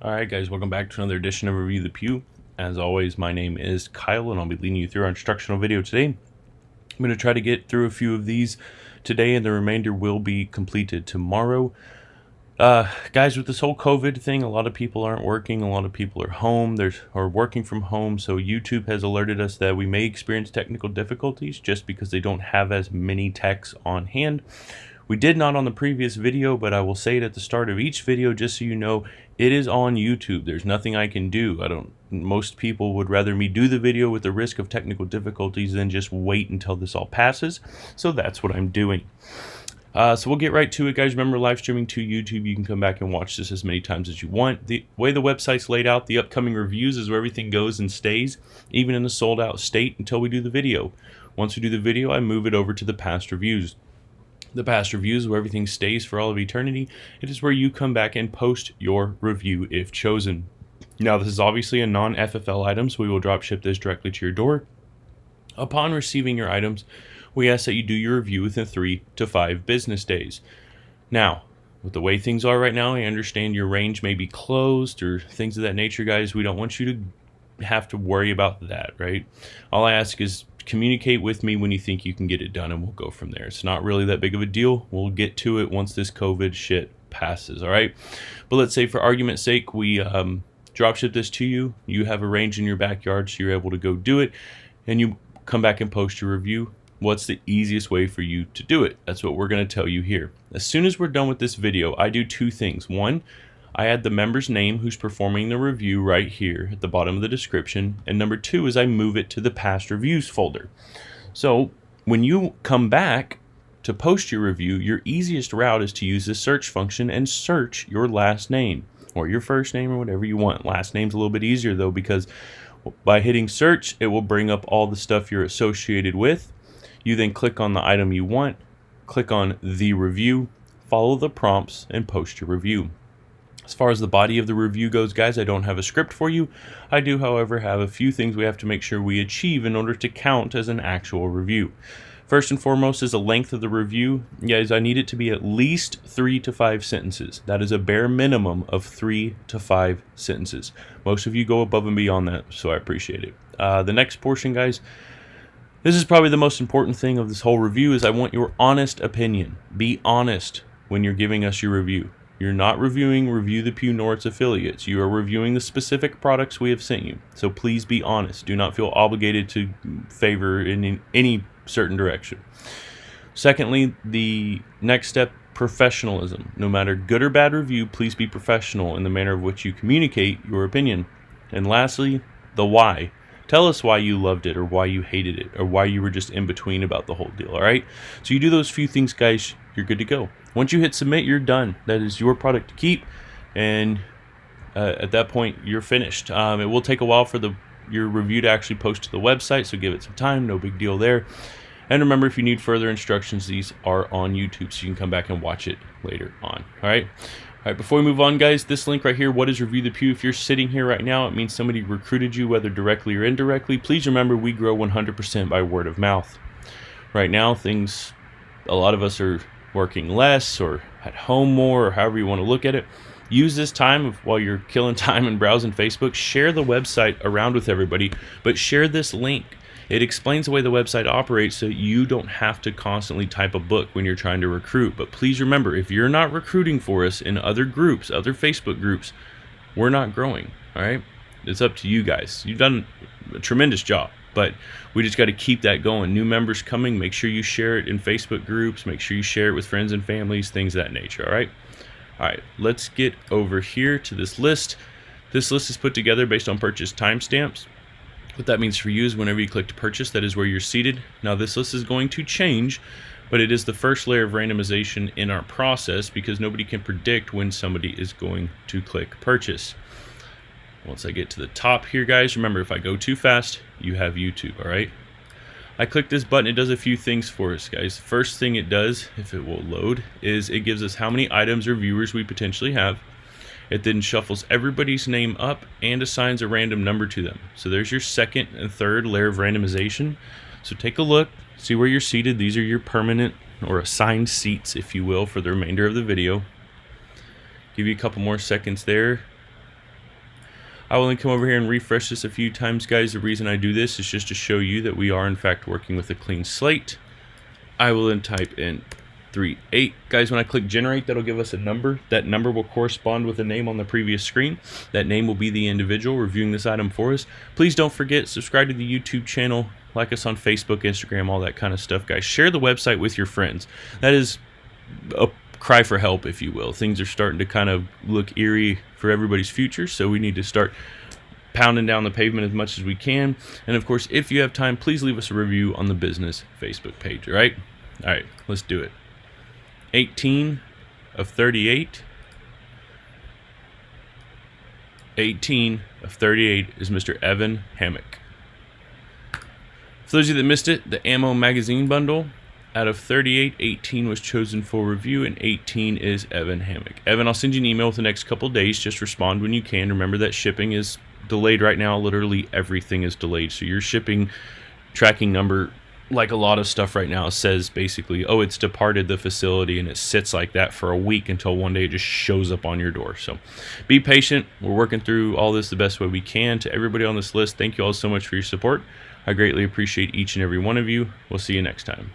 Alright guys, welcome back to another edition of Review the Pew. As always, my name is Kyle and I'll be leading you through our instructional video today. I'm going to try to get through a few of these today and the remainder will be completed tomorrow. Guys, with this whole COVID thing, a lot of people aren't working, a lot of people are home, or working from home, so YouTube has alerted us that we may experience technical difficulties just because they don't have as many techs on hand. We did not on the previous video, but I will say it at the start of each video just so you know it is on YouTube. There's nothing I can do. Most people would rather me do the video with the risk of technical difficulties than just wait until this all passes. So that's what I'm doing. So we'll get right to it, guys. Remember, live streaming to YouTube. You can come back and watch this as many times as you want. The way the website's laid out, the upcoming reviews is where everything goes and stays, even in a sold out state until we do the video. Once we do the video, I move it over to the past reviews. The past reviews where everything stays for all of eternity. It is where you come back and post your review if chosen. Now, this is obviously a non-FFL item, so we will drop ship this directly to your door. Upon receiving your items, we ask that you do your review within 3 to 5 business days. Now, with the way things are right now, I understand your range may be closed or things of that nature, guys. We don't want you to have to worry about that, right? All I ask is communicate with me when you think you can get it done and we'll go from there. It's not really that big of a deal. We'll get to it once this COVID shit passes, all right? But let's say for argument's sake, we drop ship this to you. You have a range in your backyard, so you're able to go do it, and you come back and post your review. What's the easiest way for you to do it? That's what we're going to tell you here. As soon as we're done with this video, I do 2 things. One, I add the member's name who's performing the review right here at the bottom of the description. And number 2 is I move it to the past reviews folder. So when you come back to post your review, your easiest route is to use the search function and search your last name or your first name or whatever you want. Last name's a little bit easier though, because by hitting search, it will bring up all the stuff you're associated with. You then click on the item you want, click on the review, follow the prompts, and post your review. As far as the body of the review goes, guys, I don't have a script for you. I do, however, have a few things we have to make sure we achieve in order to count as an actual review. First and foremost is the length of the review. Guys, I need it to be at least 3 to 5 sentences. That is a bare minimum of 3 to 5 sentences. Most of you go above and beyond that, so I appreciate it. The next portion, guys, this is probably the most important thing of this whole review, is I want your honest opinion. Be honest when you're giving us your review. You're not reviewing Review the Pew nor its affiliates. You are reviewing the specific products we have sent you. So please be honest. Do not feel obligated to favor in any certain direction. Secondly, the next step, professionalism. No matter good or bad review, please be professional in the manner of which you communicate your opinion. And lastly, the why. Tell us why you loved it or why you hated it or why you were just in between about the whole deal, all right? So you do those few things, guys, you're good to go. Once you hit submit, you're done. That is your product to keep, and at that point, you're finished. It will take a while for your review to actually post to the website, so give it some time. No big deal there. And remember, if you need further instructions, these are on YouTube, so you can come back and watch it later on. All right? All right, before we move on, guys, this link right here, what is Review the Pew? If you're sitting here right now, it means somebody recruited you, whether directly or indirectly. Please remember, we grow 100% by word of mouth. Right now, a lot of us are working less or at home more, or however you want to look at it. Use this time while you're killing time and browsing Facebook. Share the website around with everybody, but share this link. It explains the way the website operates so you don't have to constantly type a book when you're trying to recruit. But please remember, if you're not recruiting for us in other groups, other Facebook groups, we're not growing, all right? It's up to you guys. You've done a tremendous job, but we just got to keep that going. New members coming, make sure you share it in Facebook groups. Make sure you share it with friends and families, things of that nature, all right? All right, let's get over here to this list. This list is put together based on purchase timestamps. What that means for you is whenever you click to purchase, that is where you're seated. Now, this list is going to change, but it is the first layer of randomization in our process because nobody can predict when somebody is going to click purchase. Once I get to the top here, guys, remember, if I go too fast, you have YouTube, all right? I click this button, it does a few things for us, guys. First thing it does, if it will load, is it gives us how many items or viewers we potentially have. It then shuffles everybody's name up and assigns a random number to them. So there's your second and third layer of randomization. So take a look, see where you're seated. These are your permanent or assigned seats, if you will, for the remainder of the video. Give you a couple more seconds there. I will then come over here and refresh this a few times, guys. The reason I do this is just to show you that we are in fact working with a clean slate. I will then type in 38. Guys, when I click generate, that'll give us a number. That number will correspond with the name on the previous screen. That name will be the individual reviewing this item for us. Please don't forget, subscribe to the YouTube channel, like us on Facebook, Instagram, all that kind of stuff, guys. Share the website with your friends. That is a cry for help, if you will. Things are starting to kind of look eerie for everybody's future, so we need to start pounding down the pavement as much as we can. And of course, if you have time, please leave us a review on the business Facebook page. All right, let's do it. 18 of 38. 18 of 38 is Mr. Evan Hammock. For those of you that missed it, the ammo magazine bundle, out of 38, 18 was chosen for review, and 18 is Evan Hammock. Evan, I'll send you an email with the next couple days. Just respond when you can. Remember that shipping is delayed right now. Literally everything is delayed. So your shipping tracking number, like a lot of stuff right now, says basically, oh, it's departed the facility, and it sits like that for a week until one day it just shows up on your door. So be patient. We're working through all this the best way we can. To everybody on this list, thank you all so much for your support. I greatly appreciate each and every one of you. We'll see you next time.